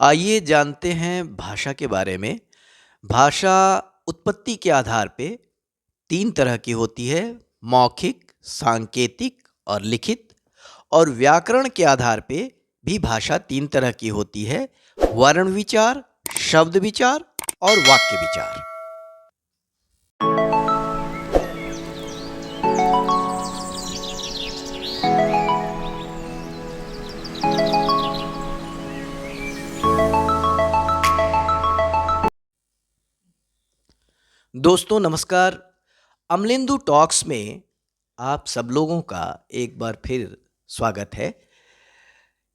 आइए जानते हैं भाषा के बारे में। भाषा उत्पत्ति के आधार पे 3 तरह की होती है, मौखिक, सांकेतिक और लिखित। और व्याकरण के आधार पे भी भाषा 3 तरह की होती है, वर्ण विचार, शब्द विचार और वाक्य विचार। दोस्तों नमस्कार। अमलेंदु टॉक्स में आप सब लोगों का एक बार फिर स्वागत है।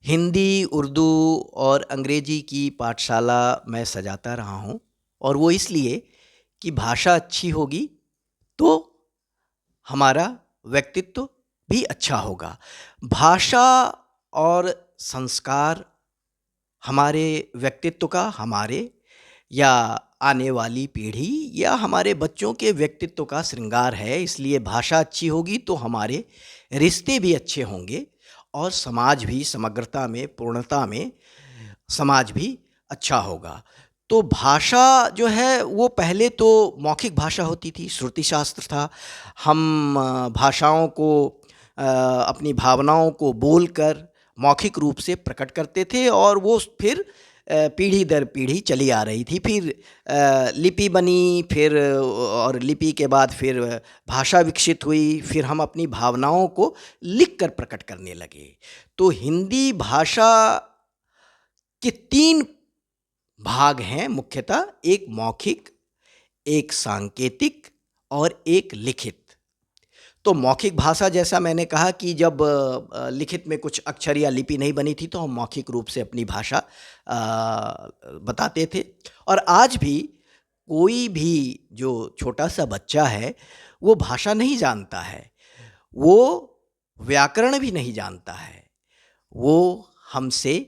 हिंदी, उर्दू और अंग्रेजी की पाठशाला मैं सजाता रहा हूँ, और वो इसलिए कि भाषा अच्छी होगी तो हमारा व्यक्तित्व भी अच्छा होगा। भाषा और संस्कार हमारे व्यक्तित्व का, हमारे या आने वाली पीढ़ी या हमारे बच्चों के व्यक्तित्व का श्रृंगार है। इसलिए भाषा अच्छी होगी तो हमारे रिश्ते भी अच्छे होंगे और समाज भी समग्रता में, पूर्णता में समाज भी अच्छा होगा। तो भाषा जो है वो पहले तो मौखिक भाषा होती थी, श्रुति शास्त्र था। हम भाषाओं को अपनी भावनाओं को बोलकर मौखिक रूप से प्रकट करते थे, और वो फिर पीढ़ी दर पीढ़ी चली आ रही थी। फिर लिपि बनी, फिर और लिपि के बाद फिर भाषा विकसित हुई, फिर हम अपनी भावनाओं को लिख कर प्रकट करने लगे। तो हिंदी भाषा के 3 भाग हैं मुख्यतः, एक मौखिक, एक सांकेतिक और एक लिखित। तो मौखिक भाषा, जैसा मैंने कहा कि जब लिखित में कुछ अक्षर या लिपि नहीं बनी थी तो हम मौखिक रूप से अपनी भाषा बताते थे। और आज भी कोई भी जो छोटा सा बच्चा है वो भाषा नहीं जानता है, वो व्याकरण भी नहीं जानता है। वो हमसे,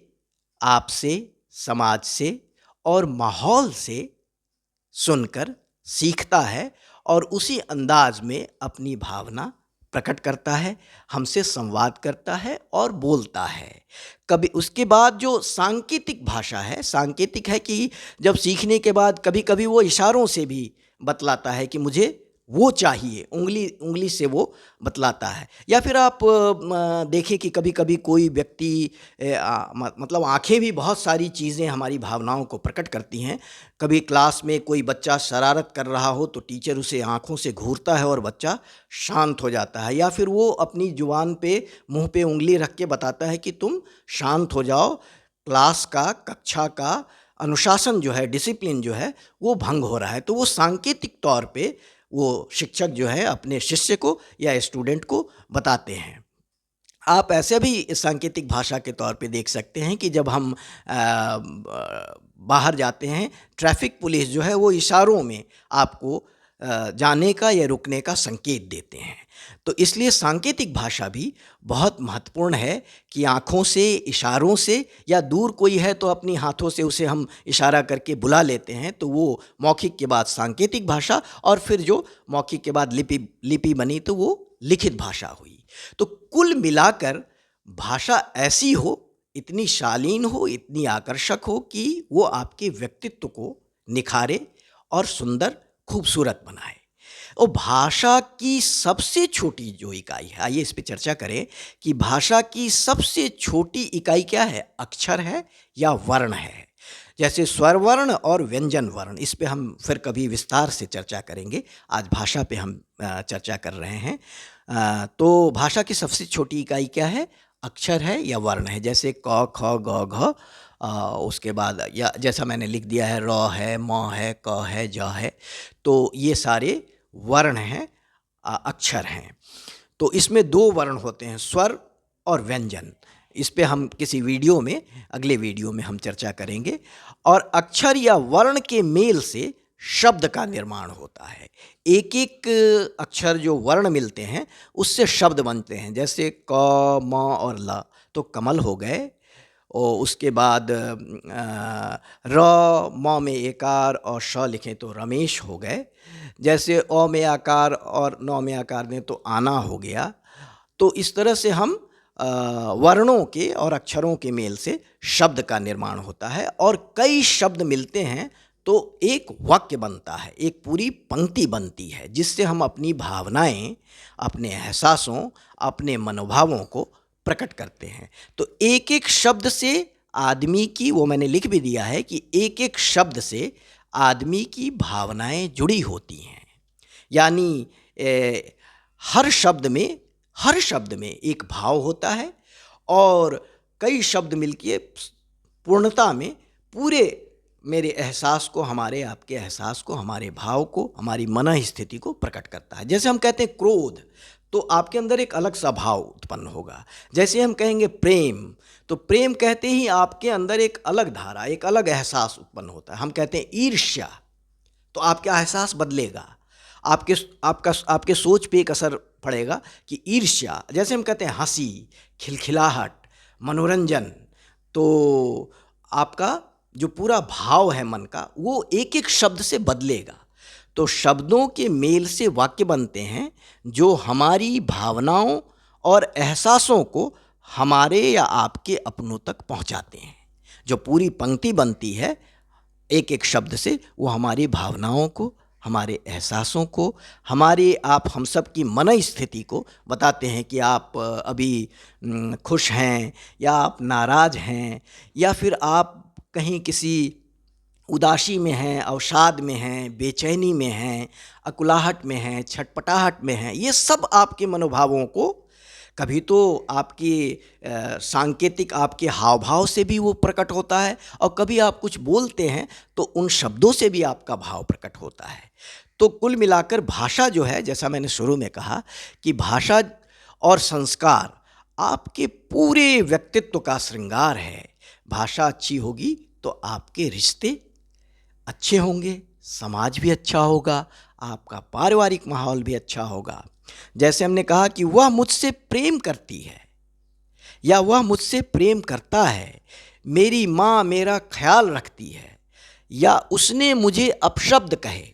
आपसे, समाज से और माहौल से सुनकर सीखता है और उसी अंदाज में अपनी भावना प्रकट करता है, हमसे संवाद करता है और बोलता है। कभी उसके बाद जो सांकेतिक भाषा है, सांकेतिक है कि जब सीखने के बाद कभी कभी वो इशारों से भी बतलाता है कि मुझे वो चाहिए, उंगली उंगली से वो बतलाता है। या फिर आप देखें कि कभी कभी कोई व्यक्ति मतलब आंखें भी बहुत सारी चीज़ें हमारी भावनाओं को प्रकट करती हैं। कभी क्लास में कोई बच्चा शरारत कर रहा हो तो टीचर उसे आंखों से घूरता है और बच्चा शांत हो जाता है, या फिर वो अपनी जुबान पे, मुंह पे उंगली रख के बताता है कि तुम शांत हो जाओ, क्लास का, कक्षा का अनुशासन जो है, डिसिप्लिन जो है वो भंग हो रहा है। तो वो सांकेतिक तौर पे वो शिक्षक जो है अपने शिष्य को या स्टूडेंट को बताते हैं। आप ऐसे भी इस सांकेतिक भाषा के तौर पे देख सकते हैं कि जब हम बाहर जाते हैं, ट्रैफिक पुलिस जो है वो इशारों में आपको जाने का या रुकने का संकेत देते हैं। तो इसलिए सांकेतिक भाषा भी बहुत महत्वपूर्ण है कि आँखों से, इशारों से, या दूर कोई है तो अपनी हाथों से उसे हम इशारा करके बुला लेते हैं, तो वो मौखिक के बाद सांकेतिक भाषा, और फिर जो मौखिक के बाद लिपि बनी तो वो लिखित भाषा हुई। तो कुल मिलाकर भाषा ऐसी हो, इतनी शालीन हो, इतनी आकर्षक हो कि वो आपके व्यक्तित्व को निखारे और सुंदर, खूबसूरत बनाए। और भाषा की सबसे छोटी जो इकाई है, आइए इस पे चर्चा करें कि भाषा की सबसे छोटी इकाई क्या है, अक्षर है या वर्ण है। जैसे स्वर वर्ण और व्यंजन वर्ण, इस पे हम फिर कभी विस्तार से चर्चा करेंगे। आज भाषा पे हम चर्चा कर रहे हैं। तो भाषा की सबसे छोटी इकाई क्या है, अक्षर है या वर्ण है। जैसे क, ख, ग, घ, उसके बाद या जैसा मैंने लिख दिया है, र है, म है, क है, ज है। तो ये सारे वर्ण हैं, अक्षर हैं। तो इसमें 2 वर्ण होते हैं, स्वर और व्यंजन। इस पे हम किसी वीडियो में, अगले वीडियो में हम चर्चा करेंगे। और अक्षर या वर्ण के मेल से शब्द का निर्माण होता है। एक एक अक्षर जो वर्ण मिलते हैं उससे शब्द बनते हैं। जैसे क, म और ल तो कमल हो गए, और उसके बाद र, म में एकार और श लिखें तो रमेश हो गए। जैसे अ में आकार और न में आकार दें तो आना हो गया। तो इस तरह से हम वर्णों के और अक्षरों के मेल से शब्द का निर्माण होता है और कई शब्द मिलते हैं तो एक वाक्य बनता है, एक पूरी पंक्ति बनती है जिससे हम अपनी भावनाएं, अपने एहसासों, अपने मनोभावों को प्रकट करते हैं। तो एक एक शब्द से आदमी की, वो मैंने लिख भी दिया है कि एक एक शब्द से आदमी की भावनाएं जुड़ी होती हैं। यानी हर शब्द में एक भाव होता है और कई शब्द मिलके पूर्णता में पूरे मेरे एहसास को, हमारे आपके एहसास को, हमारे भाव को, हमारी मन स्थिति को प्रकट करता है। जैसे हम कहते हैं क्रोध, तो आपके अंदर एक अलग सा भाव उत्पन्न होगा। जैसे हम कहेंगे प्रेम, तो प्रेम कहते ही आपके अंदर एक अलग धारा, एक अलग एहसास उत्पन्न होता है। हम कहते हैं ईर्ष्या, तो आपका एहसास बदलेगा, आपके सोच पे एक असर पड़ेगा कि ईर्ष्या। जैसे हम कहते हैं हंसी, खिलखिलाहट, मनोरंजन, तो आपका जो पूरा भाव है मन का, वो एक एक शब्द से बदलेगा। तो शब्दों के मेल से वाक्य बनते हैं जो हमारी भावनाओं और एहसासों को हमारे या आपके अपनों तक पहुंचाते हैं। जो पूरी पंक्ति बनती है एक एक शब्द से, वो हमारी भावनाओं को, हमारे एहसासों को, हम सब की मन स्थिति को बताते हैं कि आप अभी खुश हैं या आप नाराज़ हैं, या फिर आप कहीं किसी उदासी में हैं, अवसाद में हैं, बेचैनी में हैं, अकुलाहट में हैं, छटपटाहट में हैं। ये सब आपके मनोभावों को, कभी तो आपकी सांकेतिक आपके हाव भाव से भी वो प्रकट होता है, और कभी आप कुछ बोलते हैं तो उन शब्दों से भी आपका भाव प्रकट होता है। तो कुल मिलाकर भाषा जो है, जैसा मैंने शुरू में कहा कि भाषा और संस्कार आपके पूरे व्यक्तित्व का श्रृंगार है। भाषा अच्छी होगी तो आपके रिश्ते अच्छे होंगे, समाज भी अच्छा होगा, आपका पारिवारिक माहौल भी अच्छा होगा। जैसे हमने कहा कि वह मुझसे प्रेम करती है या वह मुझसे प्रेम करता है, मेरी माँ मेरा ख्याल रखती है, या उसने मुझे अपशब्द कहे।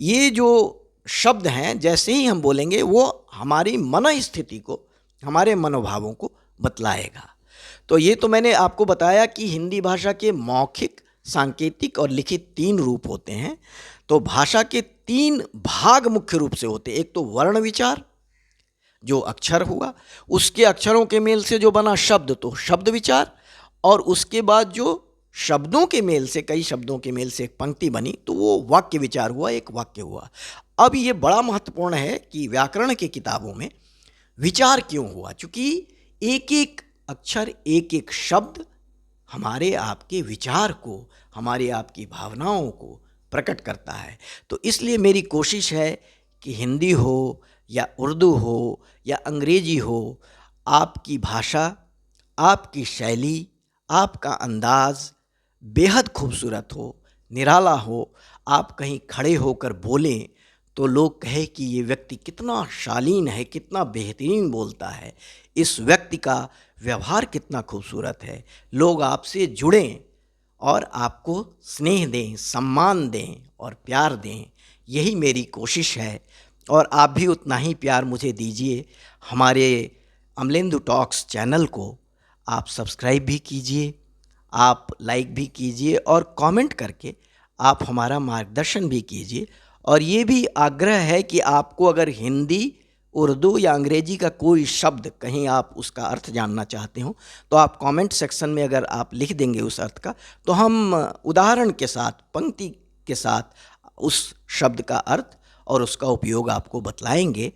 ये जो शब्द हैं, जैसे ही हम बोलेंगे वो हमारी मन स्थिति को, हमारे मनोभावों को बतलाएगा। तो ये तो मैंने आपको बताया कि हिंदी भाषा के मौखिक, सांकेतिक और लिखित 3 रूप होते हैं। तो भाषा के 3 भाग मुख्य रूप से होते हैं। एक तो वर्ण विचार, जो अक्षर हुआ, उसके अक्षरों के मेल से जो बना शब्द, तो शब्द विचार, और उसके बाद जो शब्दों के मेल से, कई शब्दों के मेल से एक पंक्ति बनी, तो वो वाक्य विचार हुआ, एक वाक्य हुआ। अब ये बड़ा महत्वपूर्ण है कि व्याकरण की किताबों में विचार क्यों हुआ, क्योंकि एक एक अक्षर, एक एक शब्द हमारे आपके विचार को, हमारी आपकी भावनाओं को प्रकट करता है। तो इसलिए मेरी कोशिश है कि हिंदी हो या उर्दू हो या अंग्रेजी हो, आपकी भाषा, आपकी शैली, आपका अंदाज़ बेहद खूबसूरत हो, निराला हो। आप कहीं खड़े होकर बोलें तो लोग कहे कि ये व्यक्ति कितना शालीन है, कितना बेहतरीन बोलता है, इस व्यक्ति का व्यवहार कितना खूबसूरत है। लोग आपसे जुड़ें और आपको स्नेह दें, सम्मान दें और प्यार दें। यही मेरी कोशिश है, और आप भी उतना ही प्यार मुझे दीजिए। हमारे अमलेंदु टॉक्स चैनल को आप सब्सक्राइब भी कीजिए, आप लाइक भी कीजिए, और कमेंट करके आप हमारा मार्गदर्शन भी कीजिए। और ये भी आग्रह है कि आपको अगर हिंदी, उर्दू या अंग्रेजी का कोई शब्द कहीं आप उसका अर्थ जानना चाहते हो, तो आप कमेंट सेक्शन में अगर आप लिख देंगे उस अर्थ का, तो हम उदाहरण के साथ, पंक्ति के साथ उस शब्द का अर्थ और उसका उपयोग आपको बतलाएंगे।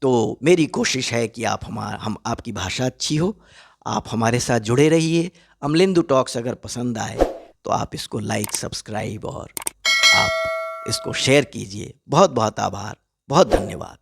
तो मेरी कोशिश है कि हम आपकी भाषा अच्छी हो, आप हमारे साथ जुड़े रहिए। अमलेंदु टॉक्स अगर पसंद आए तो आप इसको लाइक, सब्सक्राइब और आप इसको शेयर कीजिए। बहुत बहुत आभार, बहुत धन्यवाद।